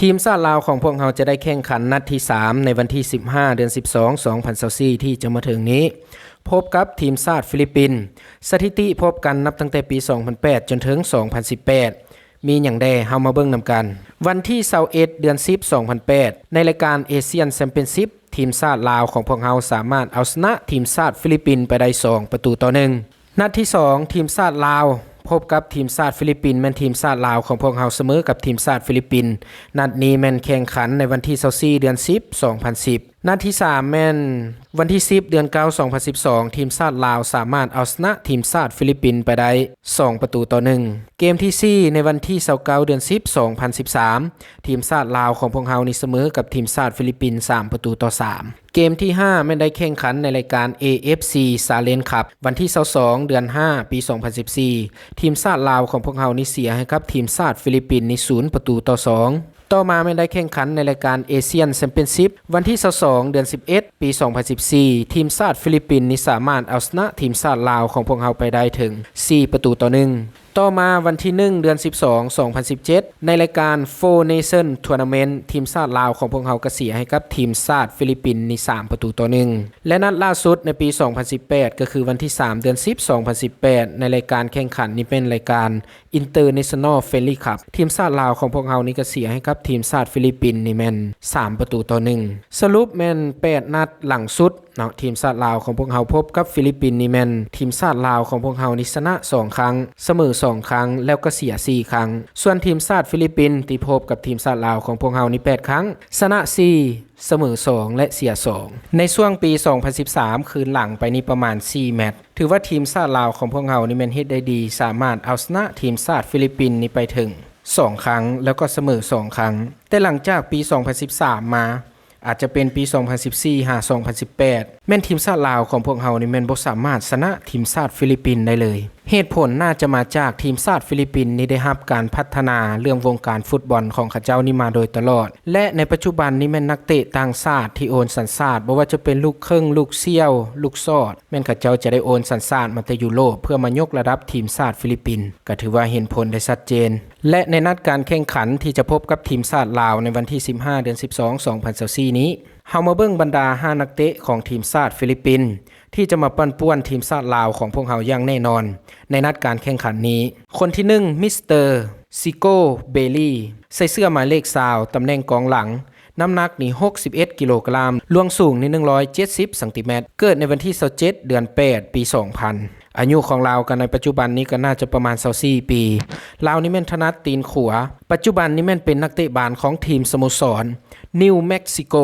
ทีมชาติลาวของพวกเราจะได้แข่งขันนัดที่3ในวันที่15เดือน12 2024ที่จะมาถึงนี้พบกับทีมชาติฟิลิปปินส์สถิติพบกันนับตั้งแต่ปี2008จนถึง2018มีอย่างใดเฮามาเบิ่งนำกันวันที่21เดือน10 2008ในรายการเอเชียนแชมเปี้ยนชิพทีมชาติลาวของพวกเราสามารถเอาชนะทีมชาติฟิลิปปินส์ไปได้2-1นัดที่2ทีมชาติลาวพบกับทีมชาติฟิลิปปินส์แม่นทีมชาติลาวของพวกเราเสมอกับทีมชาติฟิลิปปินส์นัดนี้แม่นแข่งขันในวันที่24เดือน10 2010นัดที่3แม่นวันที่10เดือน9 2012ทีมชาติลาวสามารถเอาชนะทีมชาติฟิลิปปินส์ไปได้2-1เกมที่4ในวันที่29เดือน10 2013ทีมชาติลาวของพวกเรานี่เสมอกับทีมชาติฟิลิปปินส์3-3เกมที่5แม่นได้แข่งขันในรายการ AFC Challenge Cup วันที่22เดือน5ปี2014ทีมชาติลาวของพวกเรานี่เสียให้กับทีมชาติฟิลิปปินส์นี่0-2ต่อมาไม่ได้แข่งขันในรายการเอเชียนแชมเปี้ยนชิพวันที่22เดือน11ปี2014ทีมชาติฟิลิปปินส์นี่สามารถเอาชนะทีมชาติลาวของพวกเราไปได้ถึง4-1ต่อมาวันที่1เดือน12 2017ในรายการ Four Nation Tournament ทีมชาติลาวของพวกเราก็เสียให้กับทีมชาติฟิลิปปินส์นี่3-1และนัดล่าสุดในปี2018ก็คือวันที่3เดือน10 2018ในรายการแข่งขันนี่เป็นรายการ International Friendly Cup ทีมชาติลาวของพวกเรานี่ก็เสียให้กับทีมชาติฟิลิปปินส์นี่แม่น3-1สรุปแม่น8นัดหลังสุดเนาะทีมชาติลาวของพวกเราพบกับฟิลิปปินส์นี่แม่นทีมชาติลาวของพวกเรานี่ชนะ2ครั้งเสมอ2ครั้งแล้วก็เสีย4ครั้งส่วนทีมชาติฟิลิปปินส์ที่พบกับทีมชาติลาวของพวกเรานี่8ครั้งชนะ4เสมอ2และเสีย2ในช่วงปี2013คืนหลังไปนี่ประมาณ4แมตช์ถือว่าทีมชาติลาวของพวกเรานี่แม่นเฮ็ดได้ดีสามารถเอาชนะทีมชาติฟิลิปปินส์นี่ไปถึง2ครั้งแล้วก็เสมอ2ครั้งแต่หลังจากปี2013มาอาจจะเป็นปี2014 2018แม่นทีมชาติลาวของพวกเรานี่แม่นบ่สามารถชนะทีมชาติฟิลิปปินส์ได้เลยเหตุผลน่าจะมาจากทีมชาติฟิลิปปินส์นี่ได้รับการพัฒนาเรื่องวงการฟุตบอลของเขาเจ้านี่มาโดยตลอดและในปัจจุบันนี้แม่นนักเตะต่างชาติที่โอนสัญชาติบ่ว่าจะเป็นลูกครึ่งลูกเซี่ยวลูกซอดแม่นเขาเจ้าจะได้โอนสัญชาติมาแต่ยุโรปเพื่อมายกระดับทีมชาติฟิลิปปินส์ก็ถือว่าเห็นผลได้ชัดเจนและในนัดการแข่งขันที่จะพบกับทีมชาติลาวในวันที่15เดือน12 2024นี้เฮามาเบิ่งบรรดา5นักเตะของทีมชาติฟิลิปปินส์ที่จะมาปั่นป่วนทีมชาติลาวของพวกเฮาอย่างแน่นอนในนัดการแข่งขันนี้คนที่1มิสเตอร์ซิโกเบลลี่ใส่เสื้อหมายเลข20ตำแหน่งกองหลังน้ำหนักนี่61กิโลกรัมรวงสูงนี่170เซนติเมตรเกิดในวันที่27เดือน8ปี2000อายุของลาวกันในปัจจุบันนี้ก็น่าจะประมาณ24ปีลาวนี่แม่นถนัดตีนขวาปัจจุบันนี้แม่นเป็นนักเตะบานของทีมสโมสรนิวเม็กซิโก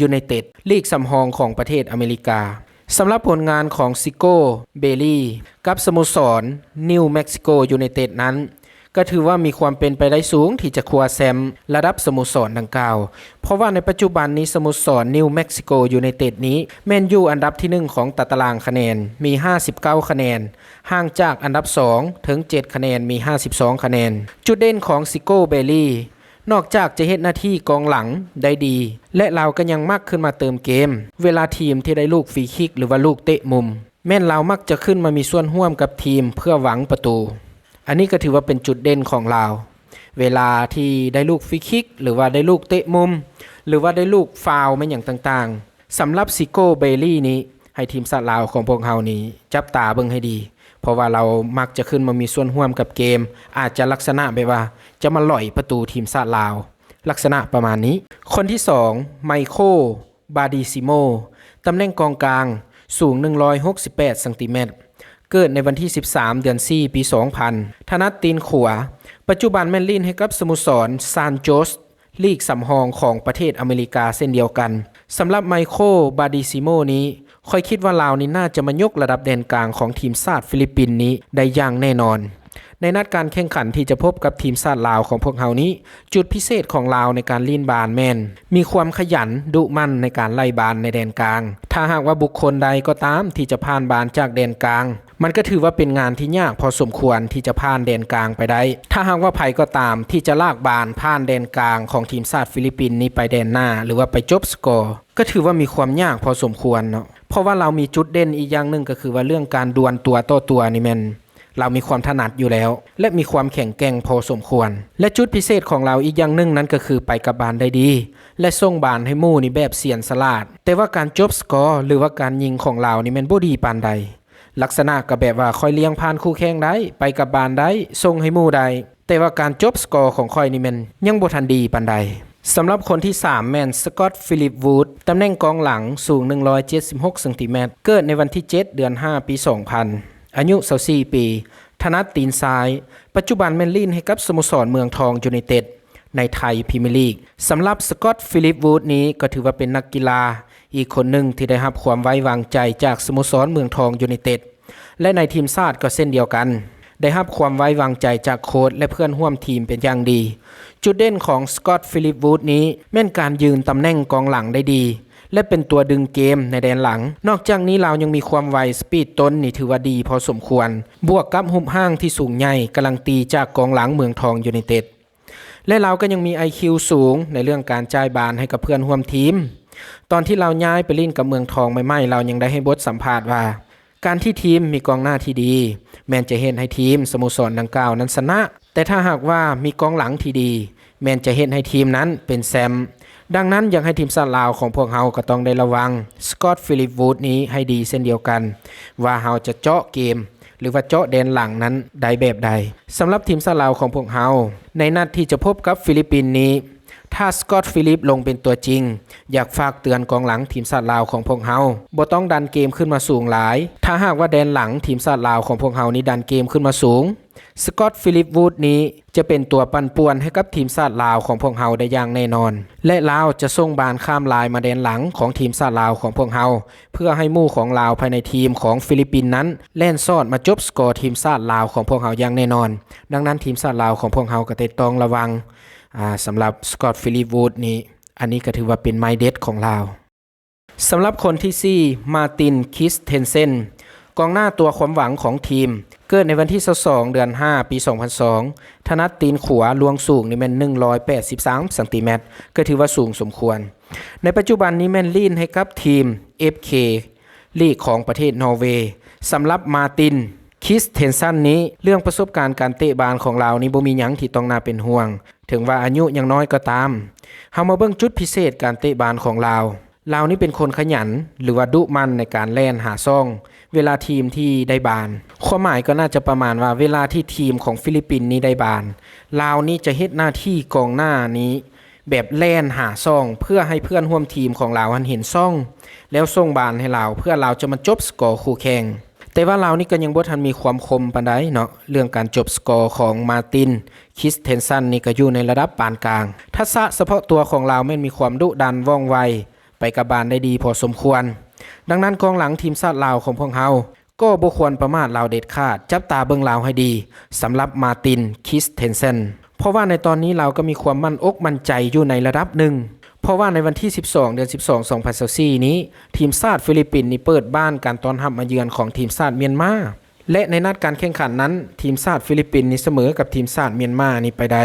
ยูไนเต็ดลีกสำรองของประเทศอเมริกาสำหรับผลงานของซิโกเบลลี่กับสโมสรนิวเม็กซิโกยูไนเต็ดนั้นก็ถือว่ามีความเป็นไปได้สูงที่จะคว้าแชมป์ระดับสโมสรดังกล่าวเพราะว่าในปัจจุบันนี้สโมสรนิวเม็กซิโกยูไนเต็ดนี้แม่นอยู่อันดับที่1ของตารางคะแนนมี59คะแนนห่างจากอันดับ2ถึง7คะแนนมี52คะแนนจุดเด่นของซิโกเบลลี่นอกจากจะเฮ็ดหน้าที่กองหลังได้ดีและเราก็ยังมักขึ้นมาเติมเกมเวลาทีมที่ได้ลูกฟรีคิกหรือว่าลูกเตะมุมแม่นเรามักจะขึ้นมามีส่วนร่วมกับทีมเพื่อหวังประตูอันนี้ก็ถือว่าเป็นจุดเด่นของเราเวลาที่ได้ลูกฟรีคิกหรือว่าได้ลูกเตะมุมหรือว่าได้ลูกฟาวล์แม่นอย่างต่างๆสำหรับซิโกเบลลี่นี้ให้ทีมชาติลาวของพวกเรานี้จับตาเบิ่งให้ดีเพราะว่าเรามักจะขึ้นมามีส่วนร่วมกับเกมอาจจะลักษณะแบบว่าจะมาหล่อยประตูทีมชาติลาวลักษณะประมาณนี้คนที่2ไมโคลบาดิซิโมตำแหน่งกองกลางสูง168เซนติเมตรเกิดในวันที่13เดือน4ปี2000ถนัดตีนขวาปัจจุบันแม่นลิ้นให้กับสโมสรซานโจสลีกสำรองของประเทศอเมริกาเช่นเดียวกันสำหรับไมโคลบาดิซิโมนี้ค่อยคิดว่าลาวนี่น่าจะมายกระดับแดนกลางของทีมชาติฟิลิปปินส์นี้ได้อย่างแน่นอนในนัดการแข่งขันที่จะพบกับทีมชาติลาวของพวกเฮานี้จุดพิเศษของลาวในการลีนบาลแมนมีความขยันดุมั่นในการไล่บาลในแดนกลางถ้าหากว่าบุคคลใดก็ตามที่จะผ่านบาลจากแดนกลางมันก็ถือว่าเป็นงานที่ยากพอสมควรที่จะผ่านแดนกลางไปได้ถ้าหากว่าไผก็ตามที่จะลากบาลผ่านแดนกลางของทีมชาติฟิลิปปินส์นี้ไปแดนหน้าหรือว่าไปจบสกอร์ก็ถือว่ามีความยากพอสมควรเนาะเพราะว่าเรามีจุดเด่นอีกอย่างนึงก็คือว่าเรื่องการดวลตัวต่อตัวนี่แม่น เรามีความถนัดอยู่แล้วและมีความแข็งแกร่งพอสมควรและจุดพิเศษของเราอีกอย่างหนึ่งนั้นก็คือไปกับบานได้ดีและส่งบานให้หมู่นี่แบบเสียนสลาดแต่ว่าการจบสกอร์หรือว่าการยิงของเรานี่แม่นบ่ดีปานใดลักษณะก็แบบว่าค่อยเลี้ยงผ่านคู่แข่งได้ไปกับบานได้ส่งให้หมู่ได้แต่ว่าการจบสกอร์ของค่อยนี่แม่นยังบ่ทันดีปานใดสำหรับคนที่3แม่นสกอตต์ฟิลิปวูดตำแหน่งกองหลังสูง176ซมเกิดในวันที่7เดือน5ปี2000อายุ24ปีถนัดตีนซ้ายปัจจุบันแม่นลิ่นให้กับสโมสรเมืองทองยูไนเต็ดในไทยพรีเมียร์ลีกสำหรับสกอตต์ฟิลิปวูดนี้ก็ถือว่าเป็นนักกีฬาอีกคนหนึ่งที่ได้รับความไว้วางใจจากสโมสรเมืองทองยูไนเต็ดและในทีมชาติก็เช่นเดียวกันได้รับความไว้วางใจจากโค้ชและเพื่อนร่วมทีมเป็นอย่างดีจุดเด่นของสกอตต์ฟิลิปวูดนี้แม่นการยืนตำแหน่งกองหลังได้ดีและเป็นตัวดึงเกมในแดนหลังนอกจากนี้เรายังมีความไวสปีดต้นนี่ถือว่าดีพอสมควรบวกกับหุบห้างที่สูงใหญ่กำลังตีจากกองหลังเมืองทองยูไนเต็ดและเราก็ยังมี IQ สูงในเรื่องการจ่ายบอลให้กับเพื่อนร่วมทีมตอนที่เราย้ายไปเล่นกับเมืองทองใหม่ๆเรายังได้ให้บทสัมภาษณ์ว่าการที่ทีมมีกองหน้าที่ดีแม้นจะเห็นให้ทีมสโมสรดังกล่าวนั้นชนะแต่ถ้าหากว่ามีกองหลังที่ดีแม้นจะเห็นให้ทีมนั้นเป็นแชมป์ดังนั้นอยากให้ทีมชาติลาวของพวกเราก็ต้องได้ระวังสกอตต์ฟิลิปวูดนี้ให้ดีเช่นเดียวกันว่าเราจะเจาะเกมหรือว่าเจาะแดนหลังนั้นได้แบบใดสำหรับทีมชาติลาวของพวกเราในนัดที่จะพบกับฟิลิปปินส์นี้ถ้าสกอตต์ฟิลิปลงเป็นตัวจริงอยากฝากเตือนกองหลังทีมชาติลาวของพวกเราบ่ต้องดันเกมขึ้นมาสูงหลายถ้าหากว่าแดนหลังทีมชาติลาวของพวกเรานี้ดันเกมขึ้นมาสูงสกอตต์ฟิลิปวูดนี้จะเป็นตัวปั่นป่วนให้กับทีมชาติลาวของพวกเราได้อย่างแน่นอนและลาวจะส่งบานข้ามลายมาแดนหลังของทีมชาติลาวของพวกเราเพื่อให้หมู่ของลาวภายในทีมของฟิลิปปินส์นั้นแล่นซอดมาจบสกอร์ทีมชาติลาวของพวกเราอย่างแน่นอนดังนั้นทีมชาติลาวของพวกเราก็ต้องระวังสำหรับสกอตต์ฟิลิปวูดนี้อันนี้ก็ถือว่าเป็นไม้เด็ดของลาวสำหรับคนที่4มาร์ตินคิสเทนเซนกองหน้าตัวความหวังของทีมเกิดในวันที่22เดือน5ปี2002ถนัดตีนขวาลวงสูงนี่แม่น183ซมก็ถือว่าสูงสมควรในปัจจุบันนี้แม่นลีนให้กับทีม FK ลีกของประเทศนอร์เวย์สำหรับมาร์ตินคิสเทนซันนี้เรื่องประสบการณ์การเตะบาลของเรานี่บ่มีหยังที่ต้องน่าเป็นห่วงถึงว่าอายุยังน้อยก็ตามเฮามาเบิ่งจุดพิเศษการเตะบาลของเรานี่เป็นคนขยันหรือว่าดุมั่นในการแล่นหาซ่องเวลาทีมที่ได้บาลความหมายก็น่าจะประมาณว่าเวลาที่ทีมของฟิลิปปินส์นี้ได้บาลลาวนี่จะเฮ็ดหน้าที่กองหน้านี้แบบแล่นหาซ่องเพื่อให้เพื่อนร่วมทีมของเราเห็นซ่องแล้วส่งบาลให้เราเพื่อเราจะมาจบสกอร์คู่แข่งแต่ว่าเรานี่ก็ยังบ่ทันมีความคมปานใดเนาะเรื่องการจบสกอร์ของมาร์ตินคิสเทนซันนี่ก็อยู่ในระดับปานกลางทักษะเฉพาะตัวของเราแม่นมีความดุดันว่องไวไปกับบานได้ดีพอสมควรดังนั้นกองหลังทีมชาติลาวของพวกเราก็บ่ควรประมาทลาวเด็ดขาดจับตาเบิ่งลาวให้ดีสำหรับมาร์ตินคิสเทนเซนเพราะว่าในตอนนี้เราก็มีความมั่นอกมั่นใจอยู่ในระดับหนึ่งเพราะว่าในวันที่12เดือน12 2024นี้ทีมชาติฟิลิปปินส์นี่เปิดบ้านการต้อนรับมาเยือนของทีมชาติเมียนมาและในนัดการแข่งขันนั้นทีมชาติฟิลิปปินส์นี่เสมอกับทีมชาติเมียนมานี่ไปได้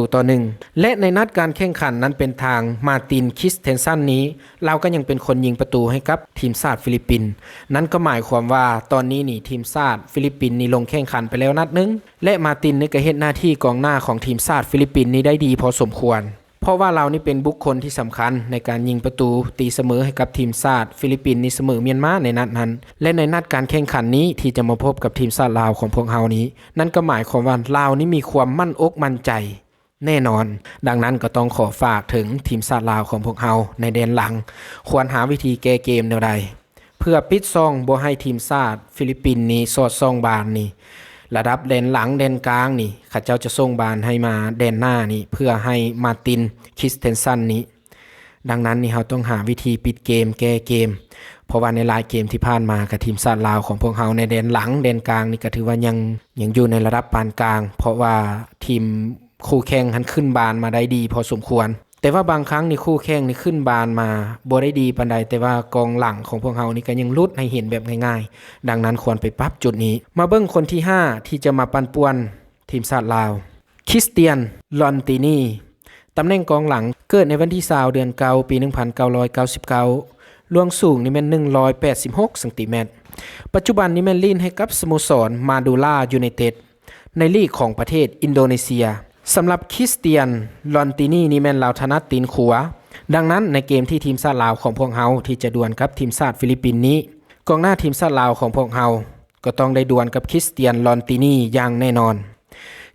1-1และในนัดการแข่งขันนั้นเป็นทางมาร์ตินคิสเทนซันนี้เราก็ยังเป็นคนยิงประตูให้กับทีมชาติฟิลิปปินส์นั่นก็หมายความว่าตอนนี้นี่ทีมชาติฟิลิปปินส์นี่ลงแข่งขันไปแล้วนัดนึงและมาร์ตินนี่ก็เฮ็ดหน้าที่กองหน้าของทีมชาติฟิลิปปินส์นี่ได้ดีพอสมควรเพราะว่าเรานี่เป็นบุคคลที่สำคัญในการยิงประตูตีเสมอให้กับทีมชาติฟิลิปปินส์นี่เสมอเมียนมาในนัดนั้นและในนัดการแข่งขันนี้ที่จะมาพบกับทีมชาติลาวของพวกเรานี้นั่นก็หมายความว่าลาวนี่มีความมั่นอกมั่นใจแน่นอนดังนั้นก็ต้องขอฝากถึงทีมชาติลาวของพวกเราในแดนหลังควรหาวิธีแก้เกมแนวใดเพื่อปิดซ่องบ่ให้ทีมชาติฟิลิปปินส์นี่สอดซ่องบานนี่ระดับแดนหลังแดนกลางนี่ข้าเจ้าจะส่งบานให้มาแดนหน้านี่เพื่อให้มาร์ตินคิสเทนซันนี้ดังนั้นนี่เราต้องหาวิธีปิดเกมแก้เกมเพราะว่าในหลายเกมที่ผ่านมากับทีมชาติลาวของพวกเราในแดนหลังแดนกลางนี่ก็ถือว่ายังอยู่ในระดับปานกลางเพราะว่าทีมคู่แข่งหันขึ้นบานมาได้ดีพอสมควรแต่ว่าบางครั้งนี่คู่แข่งนี่ขึ้นบานมาบ่ได้ดีปานใดแต่ว่ากองหลังของพวกเรานี่ก็ยังลุดให้เห็นแบบง่ายๆดังนั้นควรไปปรับจุดนี้มาเบิ่งคนที่5ที่จะมาปั่นป่วนทีมชาติลาวคริสเตียนลอนตินีตำแหน่งกองหลังเกิดในวันที่20เดือน9ปี1999ลวงสูงนี่แม่น186ซม ปัจจุบันนี้แม่นลีนให้กับสโมสรมาดูล่ายูไนเต็ดในลีกของประเทศอินโดนีเซียสำหรับคริสเตียนลอนตินีนี่แม่นลาวถนัดตีนขวาดังนั้นในเกมที่ทีมชาติลาวของพวกเฮาที่จะดวลกับทีมชาติฟิลิปปินส์นี้กองหน้าทีมชาติลาวของพวกเฮาก็ต้องได้ดวลกับคริสเตียนลอนตินีอย่างแน่นอน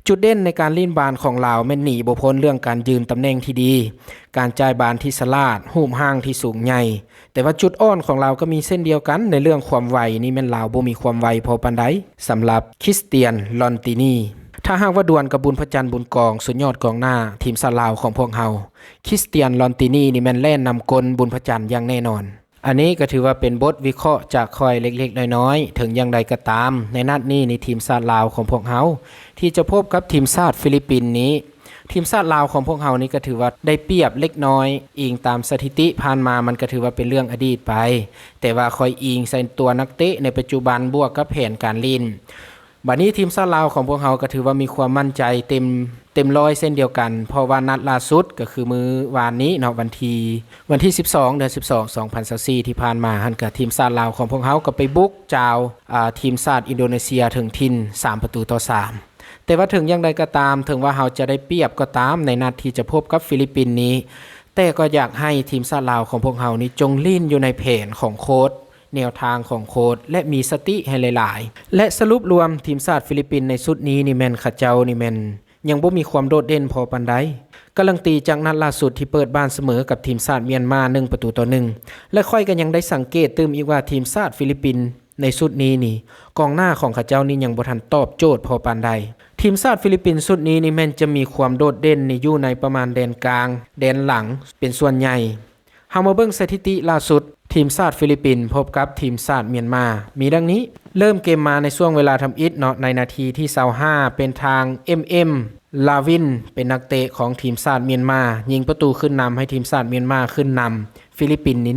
จุดเด่นในการลีนบานของลาวแม่นหนีบ่พ้นเรื่องการยืนตำแหน่งที่ดีการจ่ายบานที่สลาดหูมห่างที่สูงใหญ่แต่ว่าจุดอ่อนของลาวก็มีเส้นเดียวกันในเรื่องความไวนี่แม่นลาวบ่มีความไวพอปานใดสำหรับคริสเตียนลอนตินีถ้าหากว่าดวลกับบุญพระจันทร์บุญกองสุดยอดกองหน้าทีมชาติลาวของพวกเฮาคริสเตียนลอนตินีนี่แม่นแล่นนำกลบุญพระจันทร์อย่างแน่นอนอันนี้ก็ถือว่าเป็นบทวิเคราะห์จากคอยเล็กๆน้อยๆถึงอย่างใดก็ตามในนัดนี้ในทีมชาติลาวของพวกเฮาที่จะพบกับทีมชาติฟิลิปปินส์นี้ทีมชาติลาวของพวกเฮานี้ก็ถือว่าได้เปรียบเล็กน้อยอิงตามสถิติผ่านมามันก็ถือว่าเป็นเรื่องอดีตไปแต่ว่าคอยอิงใส่ตัวนักเตะในปัจจุบันบวกกับแผนการเล่นบัดนี้ทีมชาติลาวของพวกเฮาก็ถือว่ามีความมั่นใจเต็มร้อยเส้นเดียวกันเพราะว่านัดล่าสุดก็คือมื้อวานนี้เนาะวันที่12 เดือน 12 2024ที่ผ่านมาหั่นก็ทีมชาติลาวของพวกเฮาก็ไปบุกจาวทีมชาติอินโดนีเซียถึงถิ่น3-3แต่ว่าถึงอย่างใดก็ตามถึงว่าเฮาจะได้เปรียบก็ตามในนัดที่จะพบกับฟิลิปปินส์นี้แต่ก็อยากให้ทีมชาติลาวของพวกเฮานี้จงลีนอยู่ในแผนของโค้ชแนวทางของโค้ชและมีสติให้หลายๆและสรุปรวมทีมชาติฟิลิปปินส์ในชุดนี้นี่แม่นเขาเจ้านี่แม่นยังบ่มีความโดดเด่นพอปานใดกำลังตีจากนัดล่าสุดที่เปิดบ้านเสมอกับทีมชาติเมียนมา1-1และค่อยกันยังได้สังเกตตื่มอีกว่าทีมชาติฟิลิปปินส์ในชุดนี้นี่กองหน้าของเขาเจ้านี่ยังบ่ทันตอบโจทย์พอปานใดทีมชาติฟิลิปปินส์ชุดนี้นี่แม่นจะมีความโดดเด่นนี่อยู่ในประมาณแดนกลางแดนหลังเป็นส่วนใหญ่เฮามาเบิ่งสถิติล่าสุดทีมชาติฟิลิปปินส์พบกับทีมชาติเมียนมามีดังนี้เริ่มเกมมาในช่วงเวลาทำอิฐเนาะในนาทีที่25เป็นทาง MM ลาวินเป็นนักเตะของทีมชาติเมียนมายิงประตูขึ้นนำให้ทีมชาติเมียนมาขึ้นนำฟิลิปปินส์นี่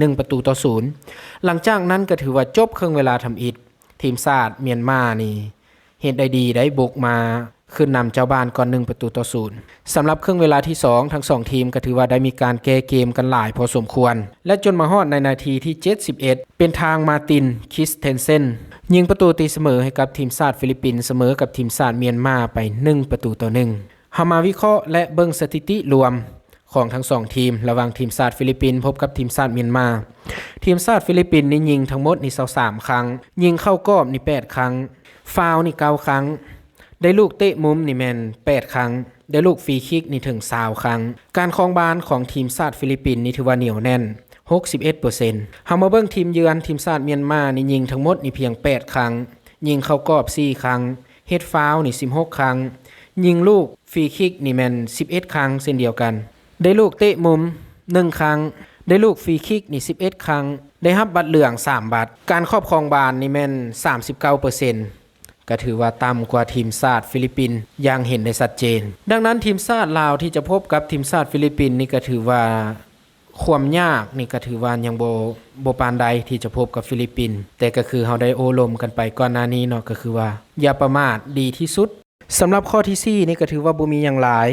1-0หลังจากนั้นก็ถือว่าจบครึ่งเวลาทำอิฐทีมชาติเมียนมานี่เฮ็ดได้ดีได้บุกมาขึ้นนำเจ้าบ้านก่อน1-0สำหรับครึ่งเวลาที่2ทั้ง2ทีมก็ถือว่าได้มีการแก้เกมกันหลายพอสมควรและจนมาฮอดในนาทีที่71เป็นทางมาตินคริสเทนเซนยิงประตูตีเสมอให้กับทีมชาติฟิลิปปินส์เสมอกับทีมชาติเมียนมาไป1-1เฮามาวิเคราะห์และเบิ่งสถิติรวมของทั้ง2ทีมระหว่างทีมชาติฟิลิปปินส์พบกับทีมชาติเมียนมาทีมชาติฟิลิปปินส์นี่ยิงทั้งหมดนี่23ครั้งยิงเข้ากรอบนี่8ครั้งฟาวล์นี่9ครั้งได้ลูกเตะมุมนี่แม่น8ครั้งได้ลูกฟรีคิกนี่ถึง20ครั้งการครองบาลของทีมชาติฟิลิปปินส์นี่ถือว่าเหนียวแน่น61%เฮามาเบิ่งทีมเยือนทีมชาติเมียนมานี่ยิงทั้งหมดนี่เพียง8ครั้งยิงเข้ากรอบ4ครั้งเฮ็ดฟาวล์นี่16ครั้งยิงลูกฟรีคิกนี่แม่น11ครั้งเช่นเดียวกันได้ลูกเตะมุม1ครั้งได้ลูกฟรีคิกนี่11ครั้งได้รับบัตรเหลือง3บัตรการครอบครองบาลนี่แม่น 39%ก็ถือว่าต่ำกว่าทีมชาติฟิลิปปินส์อย่างเห็นได้ชัดเจนดังนั้นทีมชาติลาวที่จะพบกับทีมชาติฟิลิปปินส์นี่ก็ถือว่าความยากนี่ก็ถือว่ายังบ่ปานใดที่จะพบกับฟิลิปปินส์แต่ก็คือเฮาได้โอลมกันไปก่อนหน้านี้เนาะก็คือว่าอย่าประมาทดีที่สุดสำหรับข้อที่4นี่ก็ถือว่าบ่มีหยังหลาย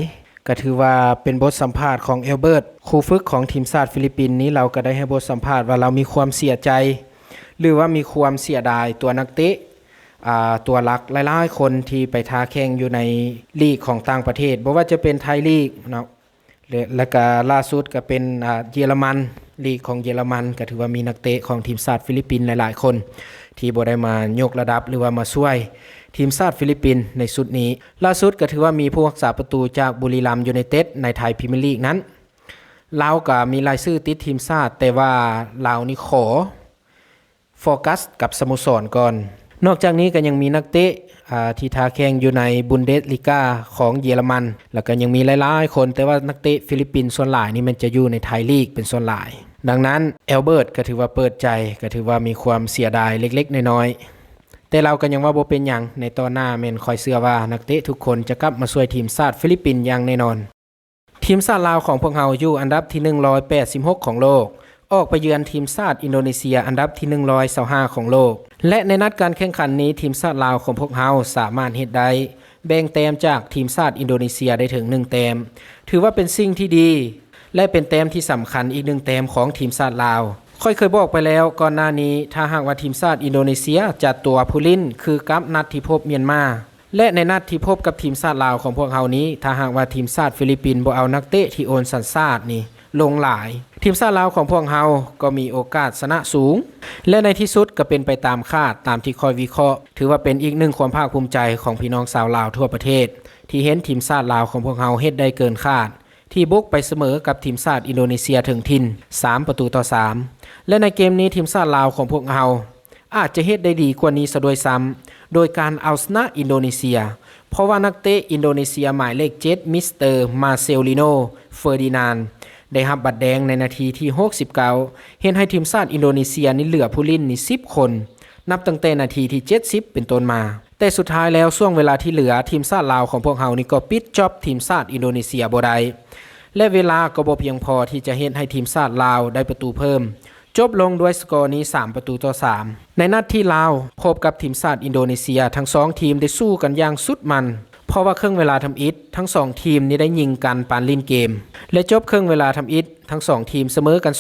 ก็ถือว่าเป็นบทสัมภาษณ์ของเอลเบิร์ตครูฝึกของทีมชาติฟิลิปปินส์นี้เราก็ได้ให้บทสัมภาษณ์ว่าเรามีความเสียใจหรือว่ามีความเสียดายตัวนักเตะตัวหลักหลายๆคนที่ไปท้าแข่งอยู่ในลีกของต่างประเทศบ่ว่าจะเป็นไทยลีกเนาะและก็ล่าสุดก็เป็นเยอรมันลีกของเยอรมันก็ถือว่ามีนักเตะของทีมชาติฟิลิปปินส์หลายๆคนที่บ่ได้มายกระดับหรือว่ามาช่วยทีมชาติฟิลิปปินส์ในชุดนี้ล่าสุดก็ถือว่ามีผู้รักษาประตูจากบุรีรัมย์ยูไนเต็ดในไทยพรีเมียร์ลีกนั้นลาวก็มีรายชื่อติดทีมชาติแต่ว่าลาวนี่ขอโฟกัสกับสโมสรก่อนนอกจากนี้ก็ยังมีนักเตะที่ท้าแข่งอยู่ในบุนเดสลีกาของเยอรมันแล้วก็ยังมีหลายๆคนแต่ว่านักเตะฟิลิปปินส์ส่วนหลายนี่มันจะอยู่ในไทยลีกเป็นส่วนหลายดังนั้นเอลเบิร์ตก็ถือว่าเปิดใจก็ถือว่ามีความเสียดายเล็กๆน้อยๆแต่เราก็ยังว่าบ่เป็นหยังในตอนหน้าแม่นคอยเชื่อว่านักเตะทุกคนจะกลับมาช่วยทีมชาติฟิลิปปินส์อย่างแน่นอนทีมชาติลาวของพวกเฮาอยู่อันดับที่186ของโลกออกไปเยือนทีมชาติอินโดนีเซียอันดับที่125ของโลกและในนัดการแข่งขันนี้ทีมชาติลาวของพวกเฮาสามารถเฮ็ดได้แบ่งแต้มจากทีมชาติอินโดนีเซียได้ถึง1แต้มถือว่าเป็นสิ่งที่ดีและเป็นแต้มที่สำคัญอีก1แต้มของทีมชาติลาว ค่อยเคยบอกไปแล้วก่อนหน้านี้ถ้าหากว่าทีมชาติอินโดนีเซียจัดตัวผู้เล่นคือกับนัดที่พบเมียนมาและในนัดที่พบกับทีมชาติลาวของพวกเฮานี้ถ้าหากว่าทีมชาติฟิลิปปินส์บ่เอานักเตะที่โอนสัญชาตินี่ลงหลายทีมชาติลาวของพวกเฮาก็มีโอกาสชนะสูงและในที่สุดก็เป็นไปตามคาดตามที่คอยวิเคราะห์ถือว่าเป็นอีกหนึ่งความภาคภูมิใจของพี่น้องชาวลาวทั่วประเทศที่เห็นทีมชาติลาวของพวกเฮาเฮ็ดได้เกินคาดที่บุกไปเสมอกับทีมชาติอินโดนีเซียถึงถิ่น3-3และในเกมนี้ทีมชาติลาวของพวกเฮาอาจจะเฮ็ดได้ดีกว่านี้ซะด้วยซ้ำโดยการเอาชนะอินโดนีเซียเพราะว่านักเตะอินโดนีเซียหมายเลข7มิสเตอร์มาเซลิโนเฟอร์ดินานด์ได้รับบัตรแดงในนาทีที่69เห็นให้ทีมชาติอินโดนีเซียนี่เหลือผู้เล่นนี่10คนนับตั้งแต่นาทีที่70เป็นต้นมาแต่สุดท้ายแล้วช่วงเวลาที่เหลือทีมชาติลาวของพวกเฮานี่ก็ปิดจ็อบทีมชาติอินโดนีเซียบ่ได้และเวลาก็บ่เพียงพอที่จะเฮ็ดให้ทีมชาติลาวได้ประตูเพิ่มจบลงด้วยสกอร์นี้3-3ในนัดที่ลาวพบกับทีมชาติอินโดนีเซียทั้ง2ทีมได้สู้กันอย่างสุดมันเพราะว่าครึ่งเวลาทำอิฐทั้ง2ทีมนี้ได้ยิงกันปานลิ้นเกมและจบครึ่งเวลาทำอิฐทั้ง2ทีมเสมอกัน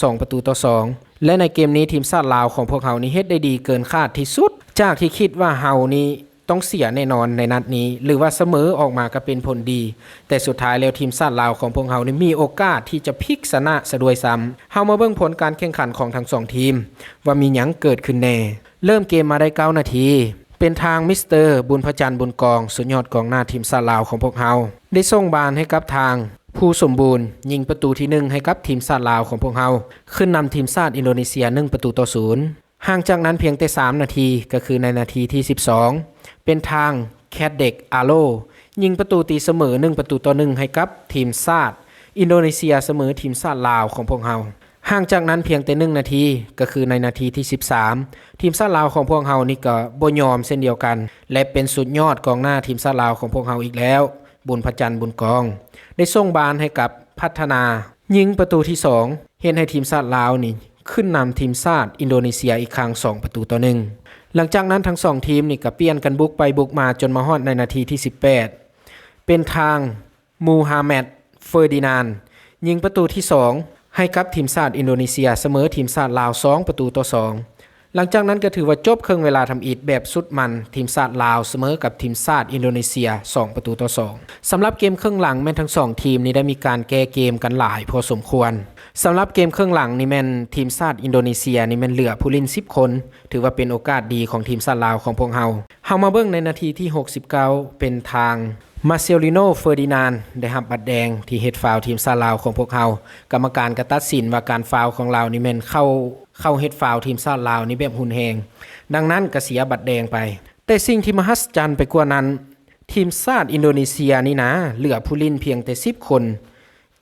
2-2และในเกมนี้ทีมชาติลาวของพวกเฮานี่เฮ็ดได้ดีเกินคาดที่สุดจากที่คิดว่าเฮานี่ต้องเสียแน่นอนในนัดนี้หรือว่าเสมอออกมาก็เป็นผลดีแต่สุดท้ายแล้วทีมชาติลาวของพวกเฮานี่มีโอกาสที่จะพลิกชนะซะด้วยซ้ำเฮามาเบิ่งผลการแข่งขันของทั้ง2ทีมว่ามีหยังเกิดขึ้นแน่เริ่มเกมมาได้9นาทีเป็นทางมิสเตอร์บุญพจันทร์บุญกองสุดยอดกองหน้าทีมชาติลาวของพวกเฮาได้ส่งบอลให้กับทางผู้สมบูรณ์ยิงประตูที่1ให้กับทีมชาติลาวของพวกเฮาขึ้นนำทีมชาติอินโดนีเซีย1-0ห่างจากนั้นเพียงแต่3นาทีก็คือในนาทีที่12เป็นทางแคดเด็กอาโลยิงประตูตีเสมอ1-1ให้กับทีมชาติอินโดนีเซียเสมอทีมชาติลาวของพวกเฮาห่างจากนั้นเพียงแต่1นาทีก็คือในนาทีที่13ทีมชาติลาวของพวกเฮานี่ก็บ่ยอมเช่นเดียวกันและเป็นสุดยอดกองหน้าทีมชาติลาวของพวกเฮาอีกแล้วบุญพจันทร์บุญกองได้ส่งบอลให้กับพัฒนายิงประตูที่2เห็นให้ทีมชาติลาวนี่ขึ้นนำทีมชาติอินโดนีเซียอีกครั้ง2-1หลังจากนั้นทั้ง2ทีมนี่ก็เปลี่ยนกันบุกไปบุกมาจนมาฮอดในนาทีที่18เป็นทางมูฮัมหมัดเฟอร์ดินานด์ยิงประตูที่2ให้กับทีมชาติอินโดนีเซียเสมอทีมชาติลาว2-2หลังจากนั้นก็ถือว่าจบครึ่งเวลาทำอิฐแบบสุดมันทีมชาติลาวเสมอกับทีมชาติอินโดนีเซีย2-2สำหรับเกมครึ่งหลังแม้ทั้ง2ทีมนี้ได้มีการแก้เกมกันหลายพอสมควรสำหรับเกมครึ่งหลังนี่แม่นทีมชาติอินโดนีเซียนี่แม่นเหลือผู้เล่น10คนถือว่าเป็นโอกาสดีของทีมชาติลาวของพวกเฮามาเบิ่งในนาทีที่69เป็นทางมาเซลิโนเฟอร์ดินานด์ได้รับบัตรแดงที่เฮ็ดฟาวล์ทีมชาติลาวของพวกเฮากรรมการก็ตัดสินว่าการฟาวล์ของลาวนี่แม่นเข้าเฮ็ดฟาวล์ทีมชาติลาวนี่แบบหุนแฮงดังนั้นก็เสียบัตรแดงไปแต่สิ่งที่มหัศจรรย์ไปกว่านั้นทีมชาติอินโดนีเซียนี่นะเหลือผู้เล่นเพียงแต่10คน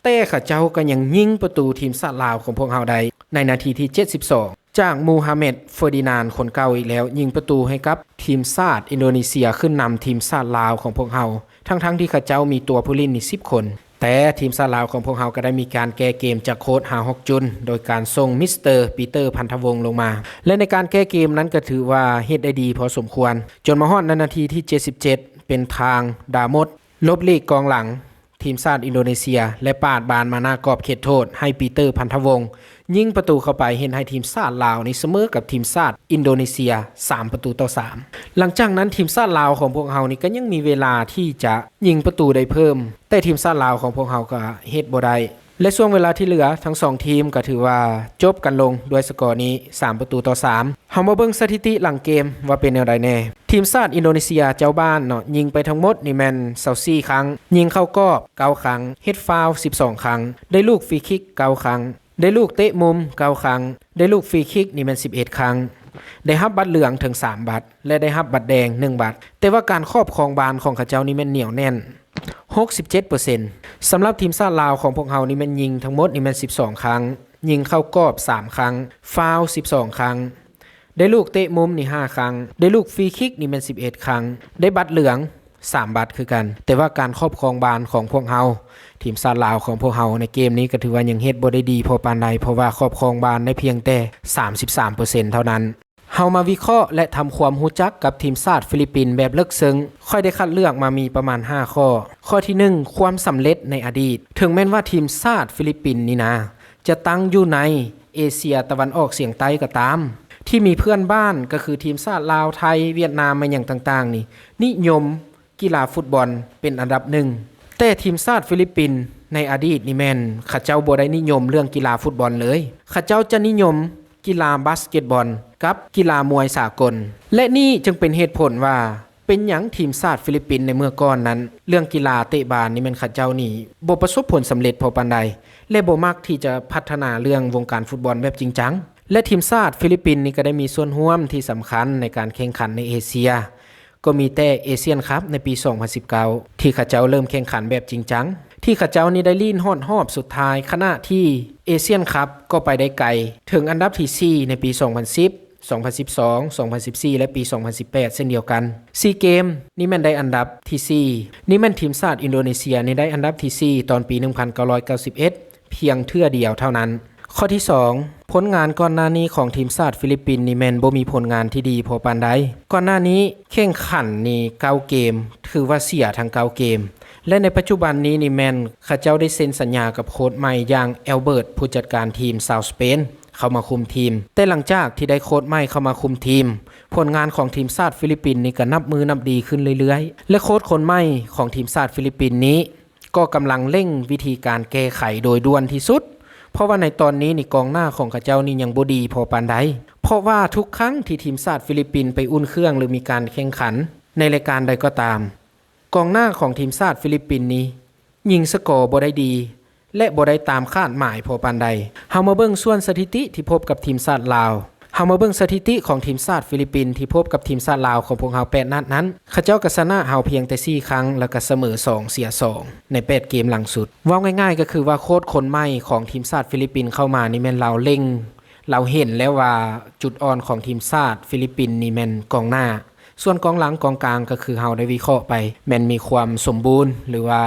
แต่เขาเจ้าก็ยังยิงประตูทีมชาติลาวของพวกเฮาได้ในนาทีที่72จากมูฮัมหมัดเฟอร์ดินานด์คนเก่าอีกแล้วยิงประตูให้กับทีมชาติอินโดนีเซียขึ้นนำทีมชาติลาวของพวกเฮาทั้งที่เขาเจ้ามีตัวผู้เล่นนี่10คนแต่ทีมชาติลาวของพวกเฮาก็ได้มีการแก้เกมจากโค้ชฮอกจุนโดยการส่งมิสเตอร์ปีเตอร์พันธวงศ์ลงมาและในการแก้เกมนั้นก็ถือว่าเฮ็ดได้ดีพอสมควรจนมาฮอดในนาทีที่77เป็นทางดามดลบลีกกองหลังทีมชาติอินโดนีเซียและปาดบานมาหน้ากรอบเขตโทษให้ปีเตอร์พันธวงศ์ยิงประตูเข้าไปเห็นให้ทีมชาติลาวนี่เสมอกับทีมชาติอินโดนีเซีย3-3หลังจากนั้นทีมชาติลาวของพวกเฮานี่ก็ยังมีเวลาที่จะยิงประตูได้เพิ่มแต่ทีมชาติลาวของพวกเฮาก็เฮ็ดบ่ได้และช่วงเวลาที่เหลือทั้ง2ทีมก็ถือว่าจบกันลงด้วยสกอร์นี้3-3เฮามาเบิ่งสถิติหลังเกมว่าเป็นแนวใดแน่ทีมชาติอินโดนีเซียเจ้าบ้านเนาะยิงไปทั้งหมดนี่แม่น24ครั้งยิงเข้ากรอบ9ครั้งเฮ็ดฟาวล์12ครั้งได้ลูกฟรีคิก9ครั้งได้ลูกเตะมุม9ครั้งได้ลูกฟรีคิกนี่แม่น11ครั้งได้รับบัตรเหลืองถึง3บัตรและได้รับบัตรแดง1บัตรแต่ว่าการครอบครองบอลของเขาเจ้านี่แม่นเหนียวแน่น67% สำหรับทีมชาติลาวของพวกเฮานี่แม่นยิงทั้งหมดนี่แม่น12ครั้งยิงเข้ากรอบ3ครั้งฟาวล์12ครั้งได้ลูกเตะมุมนี่5ครั้งได้ลูกฟรีคิกนี่แม่น11ครั้งได้บัตรเหลือง3บัตรคือกันแต่ว่าการครอบครองบอลของพวกเฮาทีมชาติลาวของพวกเฮาในเกมนี้ก็ถือว่ายังเฮ็ดบ่ได้ดีพอปานใดเพราะว่าครอบครองบอลได้เพียงแต่ 33% เท่านั้นเฮามาวิเคราะห์และทำความรู้จักกับทีมชาติฟิลิปปินส์แบบลึกซึ้งค่อยได้คัดเลือกมามีประมาณ5ข้อข้อที่1ความสำเร็จในอดีตถึงแม้ว่าทีมชาติฟิลิปปินส์นี่นะจะตั้งอยู่ใน เอเชียตะวันออกเฉียงใต้ก็ตามที่มีเพื่อนบ้านก็คือทีมชาติลาวไทยเวียดนามมาอย่างต่างๆนี่นิยมกีฬาฟุตบอลเป็นอันดับหนึ่งแต่ทีมชาติฟิลิปปินส์ในอดีตนี่แม่นเขาเจ้าบ่ได้นิยมเรื่องกีฬาฟุตบอลเลยเขาเจ้าจะนิยมกีฬาบาสเกตบอลกับกีฬามวยสากลและนี่จึงเป็นเหตุผลว่าเป็นหยังทีมชาติฟิลิปปินส์ในเมื่อก่อนนั้นเรื่องกีฬาเตะบาสนี่แม่นเขาเจ้านี่บ่ประสบผลสำเร็จพอปานใดและบ่มักที่จะพัฒนาเรื่องวงการฟุตบอลแบบจริงจังและทีมชาติฟิลิปปินส์นี่ก็ได้มีส่วนร่วมที่สำคัญในการแข่งขันในเอเชียก็มีแต่เอเชียนคัพในปี 2019 ที่เขาเจ้าเริ่มแข่งขันแบบจริงจังที่เขาเจ้านี่ได้ลีนฮอดรอบสุดท้ายขณะที่เอเชียนคัพก็ไปได้ไกลถึงอันดับที่4ในปี 2010 2012 2014 และปี 2018 เช่นเดียวกันซีเกมนี่มันได้อันดับที่4นี่มันทีมชาติอินโดนีเซียนี่ได้อันดับที่4ตอนปี 1991 เพียงเทื่อเดียวเท่านั้นข้อที่2ผลงานก่อนหน้านี้ของทีมชาติฟิลิปปินส์นี่แม่นบ่มีผลงานที่ดีพอปานใดก่อนหน้านี้แข่งขันนี่9เกมถือว่าเสียทั้ง9เกมและในปัจจุบันนี้นี่แม่นเขาเจ้าได้เซ็นสัญญากับโค้ชใหม่อย่างแอลเบิร์ตผู้จัดการทีมชาวสเปนเข้ามาคุมทีมแต่หลังจากที่ได้โค้ชใหม่เข้ามาคุมทีมผลงานของทีมชาติฟิลิปปินส์นี่ก็นับมือนับดีขึ้นเรื่อยๆและโค้ชคนใหม่ของทีมชาติฟิลิปปินส์นี้ก็กำลังเร่งวิธีการแก้ไขโดยด่วนที่สุดเพราะว่าในตอนนี้นี่กองหน้าของเขาเจ้านี่ยังบ่ดีพอปานใดเพราะว่าทุกครั้งที่ทีมชาติฟิลิปปินส์ไปอุ่นเครื่องหรือมีการแข่งขันในรายการใดก็ตามกองหน้าของทีมชาติฟิลิปปินส์นี้ยิงสกอร์บ่ได้ดีและบ่ได้ตามคาดหมายพอปานใดเฮามาเบิ่งส่วนสถิติที่พบกับทีมชาติลาวเฮามาเบิ่งสถิติของทีมชาติฟิลิปปินส์ที่พบกับทีมชาติลาวของพวกเฮา8นัดนั้นเขาเจ้าก็ชนะเฮาเพียงแต่4ครั้งแล้วก็เสมอ2เสีย2ใน8เกมหลังสุดว่าง่ายๆก็คือว่าโค้ชคนใหม่ของทีมชาติฟิลิปปินส์เข้ามานี่แม่นเราเล็งเราเห็นแล้วว่าจุดอ่อนของทีมชาติฟิลิปปินส์นี่แม่นกองหน้าส่วนกองหลังกองกลางก็คือเฮาได้วิเคราะห์ไปแม่นมีความสมบูรณ์หรือว่า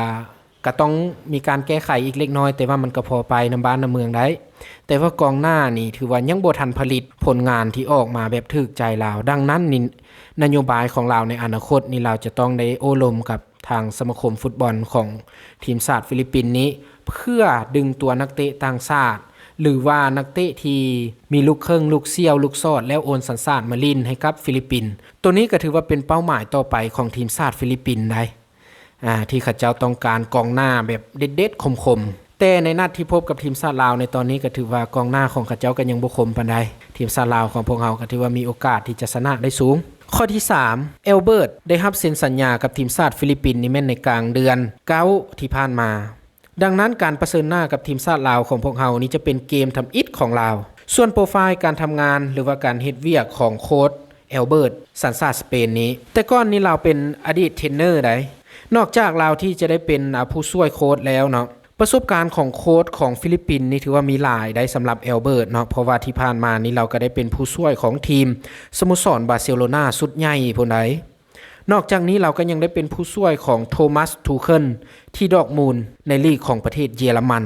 ก็ต้องมีการแก้ไขอีกเล็กน้อยแต่ว่ามันก็พอไปนำบ้านนำเมืองได้แต่ว่ากองหน้านี่ถือว่ายังบ่ทันผลิตผลงานที่ออกมาแบบถูกใจเราดังนั้นนี่นโยบายของเราในอนาคตนี่เราจะต้องได้โอ้ลมกับทางสมาคมฟุตบอลของทีมชาติฟิลิปปินส์นี้เพื่อดึงตัวนักเตะต่างชาติหรือว่านักเตะที่มีลูกครึ่งลูกเซี่ยวลูกซอดแล้วโอนสัญชาติมาลินให้กับฟิลิปปินส์ตัวนี้ก็ถือว่าเป็นเป้าหมายต่อไปของทีมชาติฟิลิปปินส์ได้ที่เขาเจ้าต้องการกองหน้าแบบเด็ดๆคมๆแต่ในนัดที่พบกับทีมชาติลาวในตอนนี้ก็ถือว่ากองหน้าของเขาเจ้าก็ยังบ่คมปานใดทีมชาติลาวของพวกเราก็ถือว่ามีโอกาสที่จะชนะได้สูงข้อที่3เอลเบิร์ตได้รับเซ็นสัญญากับทีมชาติฟิลิปปินส์นี่แม่นในกลางเดือน9ที่ผ่านมาดังนั้นการประเชิญหน้ากับทีมชาติลาวของพวกเรานี่จะเป็นเกมทำอิฐของลาวส่วนโปรไฟล์การทำงานหรือว่าการเฮ็ดเวียกของโค้ชเอลเบิร์ตสัญชาติสเปนนี้แต่ก่อนนี้เราเป็นอดีตเทรนเนอร์ได้นอกจากเราที่จะได้เป็นผู้ช่วยโค้ชแล้วเนาะประสบการณ์ของโค้ชของฟิลิปปินส์นี่ถือว่ามีหลายได้สำหรับเอลเบิร์ตเนาะเพราะว่าที่ผ่านมานี่เราก็ได้เป็นผู้ช่วยของทีมสโมสรบาร์เซโลนาสุดใหญ่พุ่นใดนอกจากนี้เราก็ยังได้เป็นผู้ช่วยของโทมัสทูเคิลที่ดอร์ทมูลในลีกของประเทศเยอรมัน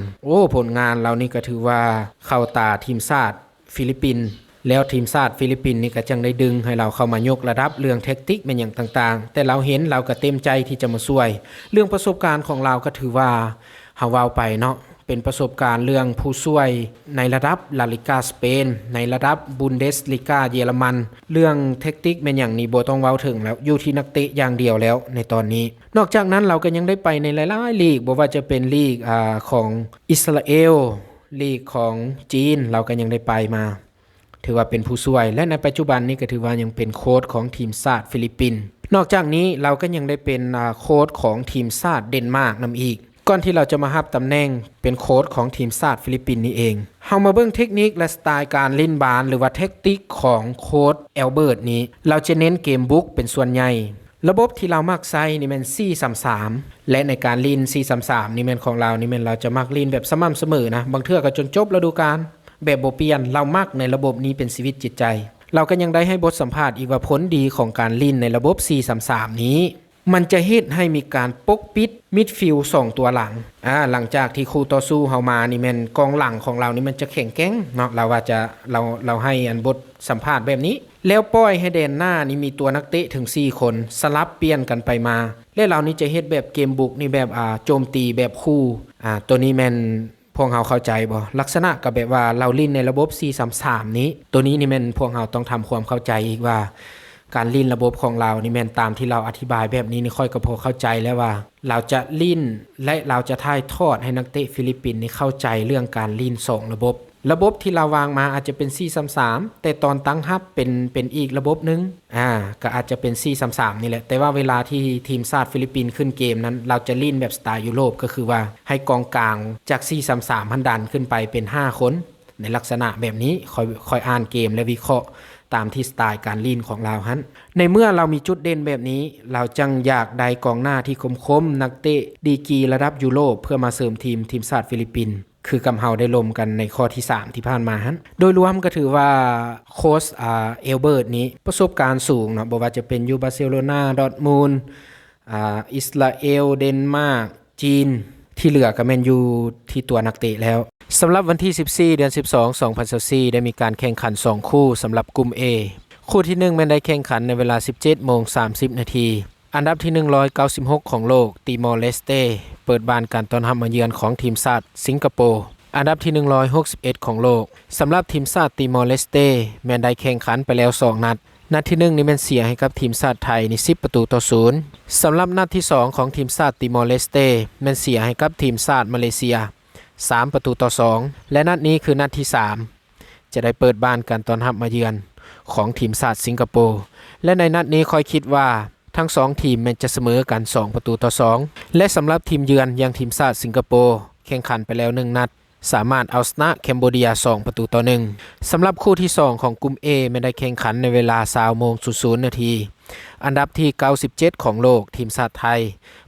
ผลงานเรานี่ก็ถือว่าเข้าตาทีมชาติฟิลิปปินส์แล้วทีมชาติฟิลิปปินส์นี่ก็จังได้ดึงให้เราเข้ามายกระดับเรื่องเทคนิคเป็นอย่างต่างๆแต่เราเห็นเราก็เต็มใจที่จะมาช่วยเรื่องประสบการณ์ของเราก็ถือว่าเฮาเว้าไปเนาะเป็นประสบการณ์เรื่องผู้ช่วยในระดับลาลิกาสเปนในระดับบุนเดสลิกาเยอรมันเรื่องเทคนิคเป็นอย่างนี้บ่ต้องเว้าถึงแล้วอยู่ที่นักเตะอย่างเดียวแล้วในตอนนี้นอกจากนั้นเราก็ยังได้ไปในหลายๆลีกบ่ว่าจะเป็นลีกของอิสราเอลลีกของจีนเราก็ยังได้ไปมาถือว่าเป็นผู้ช่วยและในปัจจุบันนี้ก็ถือว่ายังเป็นโค้ชของทีมชาติฟิลิปปินส์นอกจากนี้เราก็ยังได้เป็นโค้ชของทีมชาติเดนมาร์กนำอีกก่อนที่เราจะมารับตำแหน่งเป็นโค้ชของทีมชาติฟิลิปปินส์นี่เองเฮามาเบิ่งเทคนิคและสไตล์การเล่นบาสหรือว่าเทคนิคของโค้ชเอลเบิร์ตนี้เราจะเน้นเกมบุกเป็นส่วนใหญ่ระบบที่เรามักใช้นี่แม่น4-3-3และในการเล่น4-3-3นี่แม่นของเรานี่แม่นเราจะมักเล่นแบบสม่ำเสมอนะบางเทื่อก็จนจบฤดูกาลแบบบ่เปลี่ยนเรามักในระบบนี้เป็นชีวิตจิตใจเราก็ยังได้ให้บทสัมภาษณ์อีกว่าผลดีของการเล่นในระบบ4-3-3นี้มันจะเฮ็ดให้มีการปกปิดมิดฟิลด์2ตัวหลังหลังจากที่คู่ต่อสู้เฮามานี่แม่นกองหลังของเรานี่มันจะแข็งแกร่งเนาะเราว่าจะเราให้อันบทสัมภาษณ์แบบนี้แล้วปล่อยให้แดนหน้านี่มีตัวนักเตะถึง4คนสลับเปลี่ยนกันไปมาและเรานี่จะเฮ็ดแบบเกมบุกนี่แบบโจมตีแบบคู่ตัวนี้แม่น พวกเราเข้าใจบ่ลักษณะก็แบบว่าเราลิ้นในระบบ433นี้ตัวนี้นี่แม่นพวกเราต้องทำความเข้าใจอีกว่าการลิ้นระบบของเรานี่แม่นตามที่เราอธิบายแบบนี้นี่ค่อยก็พอเข้าใจแล้วว่าเราจะลิ้นและเราจะถ่ายทอดให้นักเตะฟิลิปปินส์นี่เข้าใจเรื่องการลิ้น2ระบบที่เราวางมาอาจจะเป็น433แต่ตอนตั้งรับเป็นอีกระบบนึงก็อาจจะเป็น433นี่แหละแต่ว่าเวลาที่ทีมชาติฟิลิปปินส์ขึ้นเกมนั้นเราจะลิ้นแบบสไตล์ยุโรปก็คือว่าให้กองกลางจาก433หันดันขึ้นไปเป็น5คนในลักษณะแบบนี้ค่อยอ่านเกมและวิเคราะห์ตามที่สไตล์การลิ้นของเราฮั้นในเมื่อเรามีจุดเด่นแบบนี้เราจังอยากได้กองหน้าที่คมนักเตะดีกรีระดับยุโรปเพื่อมาเสริมทีมชาติฟิลิปปินส์คือกำเฮาได้ลมกันในข้อที่3ที่ผ่านมาฮั้นโดยรวมก็ถือว่าโค้ชเอลเบิร์ตนี้ประสบการณ์สูงเนาะบ่ว่าจะเป็นยูบาร์เซโลนาดอร์ทมุนด์อิสราเอลเดนมาร์กจีนที่เหลือก็แม่นอยู่ที่ตัวนักเตะแล้วสำหรับวันที่14เดือน12 2024ได้มีการแข่งขัน2คู่สำหรับกลุ่ม A คู่ที่1แม่นได้แข่งขันในเวลา 17:30 น.อันดับที่196ของโลกติมอร์เลสเตเปิดบ้านการต้อนรับมาเยือนของทีมชาติสิงคโปร์อันดับที่161ของโลกสำหรับทีมชาติติมอร์เลสเตแม้นได้แข่งขันไปแล้ว2นัดที่1นี่แม่นเสียให้กับทีมชาติไทยนี่10-0สำหรับนัดที่2ของทีมชาติติมอร์เลสเตแม่นเสียให้กับทีมชาติมาเลเซีย3-2และนัดนี้คือนัดที่3จะได้เปิดบ้านการต้อนรับมาเยือนของทีมชาติสิงคโปร์และในนัดนี้ค่อยคิดว่าทั้ง2ทีมมันจะเสมอกัน2-2และสำหรับทีมเยือนอย่างทีมชาติสิงคโปร์แข่งขันไปแล้ว1นัดสามารถเอาชนะแคนเบเดีย2-1สำหรับคู่ที่2ของกลุ่ม A ไม่ได้แข่งขันในเวลา 20:00 น.อันดับที่97ของโลกทีมชาติไทย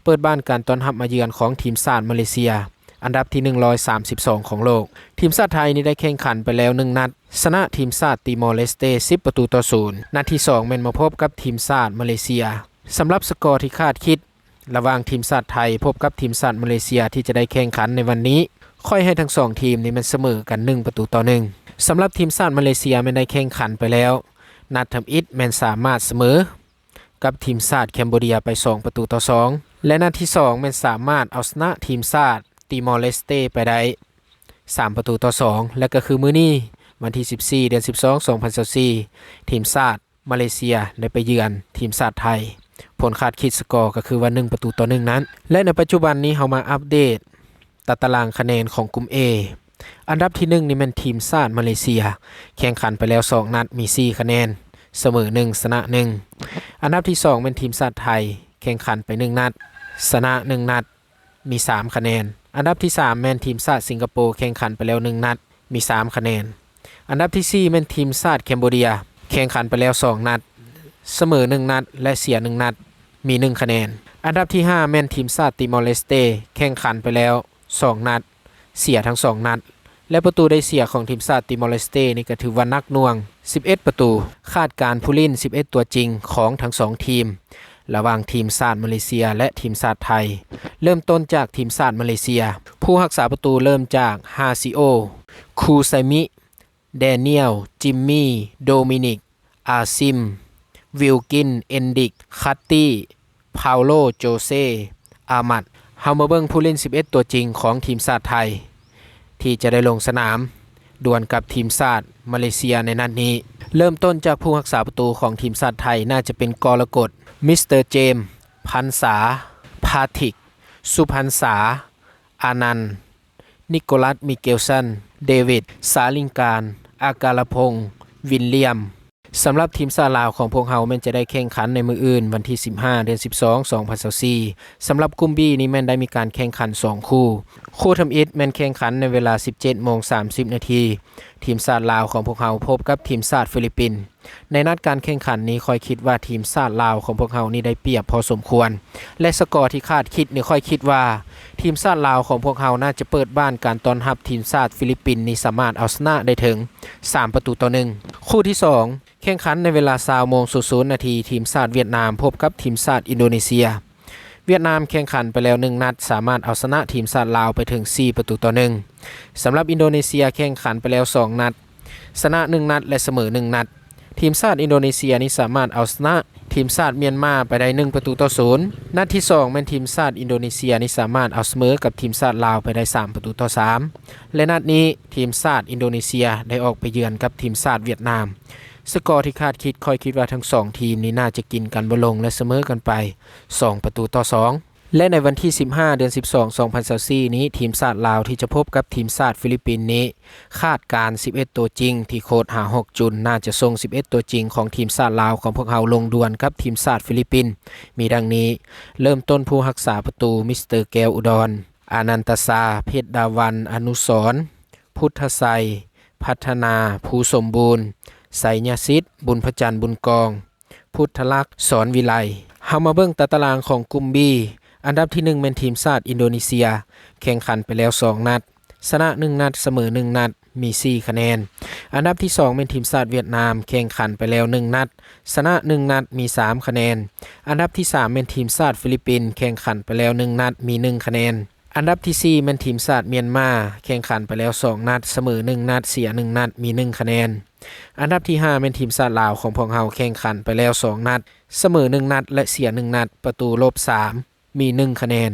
เปิดบ้านการต้อนรับมาเยือนของทีมชาติมาเลเซียอันดับที่132ของโลกทีมชาติไทยนี่ได้แข่งขันไปแล้ว1นัดชนะทีมชาติติมอร์เลสเต10-0นัดที่2แม่นมาพบกับทีมชาติมาเลเซียสำหรับสกอร์ที่คาดคิดระหว่างทีมชาติไทยพบกับทีมชาติมาเลเซียที่จะได้แข่งขันในวันนี้ค่อยให้ทั้ง2ทีมนี้มันเสมอกัน1-1สำหรับทีมชาติมาเลเซียแม่นได้แข่งขันไปแล้วนัดทำอิฐแม่นสามารถเสมอกับทีมชาติแคนเบเดียไป2-2และนัดที่2แม่นสามารถเอาชนะทีมชาติติมอร์เลสเตไปได้3-2และก็คือมื้อนี้วันที่14เดือน12 2024ทีมชาติมาเลเซียได้ไปเยือนทีมชาติไทยผลคาดคิดสกอร์ก็คือว่า1-1นั้นและในปัจจุบันนี้เฮามาอัปเดตตารางคะแนนของกลุ่ม A อันดับที่1นี่มันทีมชาติมาเลเซียแข่งขันไปแล้ว2นัดมี4คะแนนเสมอ1ชนะ1อันดับที่2เป็นทีมชาติไทยแข่งขันไป1นัดชนะ1นัดมี3คะแนนอันดับที่3แม่นทีมชาติสิงคโปร์แข่งขันไปแล้ว1นัดมี3คะแนนอันดับที่4แม่นทีมชาติแคนเบเดียแข่งขันไปแล้ว2นัดเสมอ1นัดและเสีย1นัดมี1คะแนนอันดับที่5แม่นทีมชาติติมอร์เลสเตแข่งขันไปแล้ว2นัดเสียทั้ง2นัดและประตูได้เสียของทีมชาติติมอร์เลสเตนี่ก็ถือว่านักหน่วง11ประตูคาดการผู้เล่น11ตัวจริงของทั้ง2ทีมระหว่างทีมชาติมาเลเซียและทีมชาติไทยเริ่มต้นจากทีมชาติมาเลเซียผู้รักษาประตูเริ่มจากฮาซิโอคูไซมิแดเนียลจิมมี่โดมินิกอาซิมวิลกินเอนดิกคัตตี้พาโลโจเซอามัดเฮามาเบิ่งผู้เล่น11ตัวจริงของทีมชาติไทยที่จะได้ลงสนามดวลกับทีมชาติมาเลเซียในนัดนี้เริ่มต้นจากผู้รักษาประตูของทีมชาติไทยน่าจะเป็นกรกฎมิสเตอร์เจมส์พันษาพาทิกสุพันษาอานันต์นิโคลัสมิเกลสันเดวิดสาลิงการอากาลพงศ์วินเลียมสำหรับทีมชาติลาวของพวกเฮาแม่นจะได้แข่งขันในมื้ออื่นวันที่15เดือน12 2024สำหรับกลุ่ม B นี้แม่นได้มีการแข่งขัน2คู่ทำอิฐแม่นแข่งขันในเวลา 17:30 น.ทีมชาติลาวของพวกเฮาพบกับทีมชาติฟิลิปปินส์ในนัดการแข่งขันนี้ค่อยคิดว่าทีมชาติลาวของพวกเฮานี่ได้เปรียบพอสมควรและสกอร์ที่คาดคิดนี่ค่อยคิดว่าทีมชาติลาวของพวกเฮาน่าจะเปิดบ้านการต้อนรับทีมชาติฟิลิปปินส์นี่สามารถเอาชนะได้ถึง3-1คู่ที่2แข่งขันในเวลา 20:00 น.ทีมชาติเวียดนามพบกับทีมชาติอินโดนีเซียเวียดนามแข่งขันไปแล้ว1นัดสามารถเอาชนะทีมชาติลาวไปถึง4-1สำหรับอินโดนีเซียแข่งขันไปแล้ว2นัดชนะ1นัดและเสมอ1นัดทีมชาติอินโดนีเซียนี้สามารถเอาชนะ ทีมชาติเมียนมาไปได้1-0นัดที่2แม่นทีมชาติอินโดนีเซียนี่สามารถเอาเสมอกับทีมชาติลาวไปได้3-3และนัดนี้ทีมชาติอินโดนีเซียได้ออกไปเยือนกับทีมชาติเวียดนามสกอร์ที่คาดค่อยคิดว่าทั้ง2ทีมนี้น่าจะกินกันบ่ลงและเสมอกันไป2-2และในวันที่15เดือน12 2024นี้ทีมชาติลาวที่จะพบกับทีมชาติฟิลิปปินส์นี้คาดการ11ตัวจริงที่โค้ช6จุนน่าจะส่ง11ตัวจริงของทีมชาติลาวของพวกเราลงดวลกับทีมชาติฟิลิปปินส์มีดังนี้เริ่มต้นผู้รักษาประตูมิสเตอร์แก้วอุดรอานันตสาเพชรดาวันอนุสรณ์พุทธไสยพัฒนาภูสมบูรณ์ไสยสิทธิ์บุญพจันทร์บุญกองพุทธลักษณ์สอนวิไลเฮามาเบิ่งตารางของกลุ่ม Bอันดับที่1เป็นทีมชาติอินโดนีเซียแข่งขันไปแล้ว2นัดชนะ1นัดเสมอ1นัดมี4คะแนนอันดับที่2เป็นทีมชาติเวียดนามแข่งขันไปแล้ว1นัดชนะ1นัดมี3คะแนนอันดับที่3เป็นทีมชาติฟิลิปปินส์แข่งขันไปแล้ว1นัดมี1คะแนนอันดับที่4เป็นทีมชาติเมียนมาแข่งขันไปแล้ว2นัดเสมอ1นัดเสีย1นัดมี1คะแนนอันดับที่5เป็นทีมชาติลาวของพวกเราแข่งขันไปแล้ว2นัดเสมอ1นัดและเสีย1นัดประตูลบ3มี1คะแนน